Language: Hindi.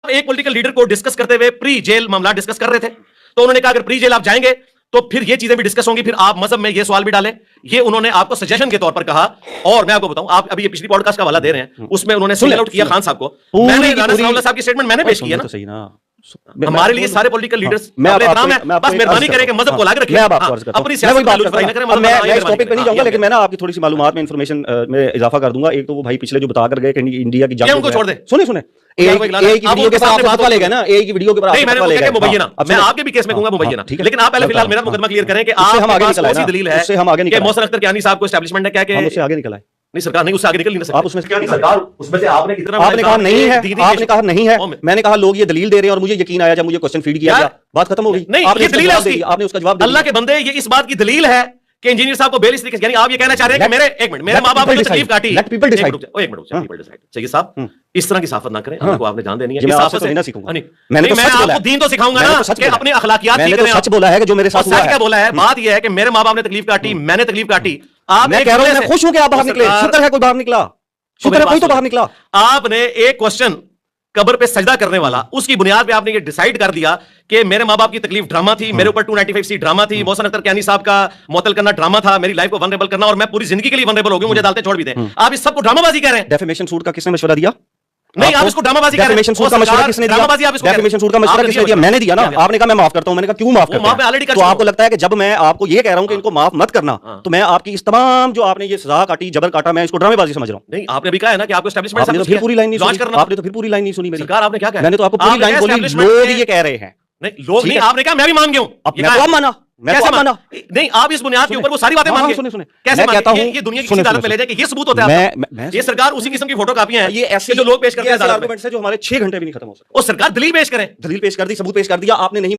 एक पॉलिटिकल लीडर को डिस्कस करते हुए प्री जेल मामला डिस्कस कर रहे थे, तो उन्होंने कहा अगर प्री जेल आप जाएंगे तो फिर ये चीजें भी डिस्कस होंगी, फिर आप मजहब में ये सवाल भी डालें। ये उन्होंने आपको सजेशन के तौर पर कहा। और मैं आपको बताऊं, आप अभी ये पिछली पॉडकास्ट का हवाला दे रहे हैं, उसमें उन्होंने सिंगल आउट किया खान साहब को। मैंने राना सनाउल्लाह साहब की स्टेटमेंट मैंने पेश किया ना। हमारे लिए सारे पॉलिटिकल लीडर्स नाम है, बस मेहरबानी करें कि मजहब को लाके रखिए, अपनी सियासत में लुत्फ ना करें। मैं इस टॉपिक पे नहीं जाऊंगा, लेकिन मैं ना आपकी थोड़ी सी मालूमात में इंफॉर्मेशन में इजाफा कर दूंगा। एक तो वो भाई पिछले जो बता कर गए कि इंडिया की जंग, उनको छोड़ दे, सुने एक वीडियो के साथ बात वाले ना, एक वीडियो के नहीं, मैंने कहा मुबैय्यना, मैं आपके भी केस में कहूंगा मुबैय्यना, लेकिन आप पहले फिलहाल मेरा मुकदमा क्लियर करें कि आप हम आगे निकला है, दलील है कि मोहसिन अख्तर कियानी साहब को एस्टैब्लिशमेंट है क्या कि उससे आगे निकला है। नहीं, सरकार नहीं, उससे आगे निकल नहीं सकती। आप उसमें से क्या नहीं, सरकार उसमें से आपने कितना, आपने कहा नहीं है, आपने कहा नहीं है, मैंने कहा लोग ये दलील दे रहे हैं और मुझे यकीन आया जब मुझे क्वेश्चन फीड किया गया, बात खत्म हो गई। नहीं, ये दलील है उसकी, आपने उसका जवाब दिया। अल्लाह के बंदे, ये इस बात की दलील है कि इंजीनियर साहब को बेल इस तरीके से, यानी आप ये कहना चाह रहे हैं कि मेरे एक मिनट, मेरे मां बाप ने तकलीफ काटी, लेट पीपल डिसाइड, एक मिनट चाहिए डिसाइड चाहिए साहब, इस तरह की साफत ना करें, आपको आपने जान देनी है। मैं आपसे नहीं सीखूंगा, मैंने आपको दीन तो सिखाऊंगा ना कि अपनी अखलाकियात ठीक करें। सच बोला है कि जो मेरे साथ हुआ है, क्या बोला है, बात यह है कि मेरे मां बाप ने तकलीफ काटी, मैंने तकलीफ काटी। आप मैं कह रहा हूं, मैं खुश हूं कि आप बाहर निकले, शुक्र है कोई बाहर निकला, शुक्र है कोई तो बाहर निकला। आपने एक क्वेश्चन कब्र पे सजदा करने वाला, उसकी बुनियाद पे आपने ये डिसाइड कर दिया कि मेरे मां बाप की तकलीफ ड्रामा थी, मेरे ऊपर 295C ड्रामा थी, मोहसिन अख्तर कियानी साहब का मुअत्तल करना ड्रामा था, मेरी लाइफ को वनरेबल करना, और मैं पूरी जिंदगी के लिए वनरेबल हो गया, मुझे अदालतें छोड़ भी दें। आप इस सबको ड्रामाबाजी कह रहे हैं। डेफेमेशन सूट का किसने मशवरा दिया? नहीं, आप इसको ड्रामाबाजी कह रहे हैं। डेफेमेशन सूट का मशवरा किसने दिया? डेफेमेशन सूट का मशवरा किसने दिया? मैंने दिया ना। आपने कहा मैं माफ करता हूं, मैंने कहा क्यों माफ करता हूं? तो आपको लगता है कि जब मैं आपको ये कह रहा हूं कि इनको माफ मत करना, तो मैं आपकी इस तमाम जो आपने ये सजा काटी, जबर काटा, मैं इसको ड्रामेबाजी समझ रहा हूं? नहीं, आपने भी कहा है ना कि आपको एस्टैब्लिशमेंट, आपने तो फिर पूरी लाइन नहीं सुनी, आपने तो फिर पूरी लाइन नहीं सुनी मेरी। सरकार आपने क्या कहा? मैंने तो आपको पूरी लाइन बोली, लोग ये कह रहे हैं। नहीं, लोग नहीं, आपने कहा मैं भी मान गया हूं। अब मैं तो माना, मैं कैसे तो माना? नहीं, आप इस बुनियाद के ऊपर वो सारी बातें मान गए। सुने कैसे मैं कहता हूं, ये दुनिया की किसी अदालत में ले जाए कि ये सबूत होता है। ये सरकार उसी किस्म की फोटो कापियां हैं, ये ऐसे जो लोग पेश करते हैं आर्गुमेंट से जो हमारे 6 घंटे भी नहीं खत्म हो सकते। और सरकार दलील पेश करें, दलील पेश कर दी, सबूत पेश कर दिया, आपने नहीं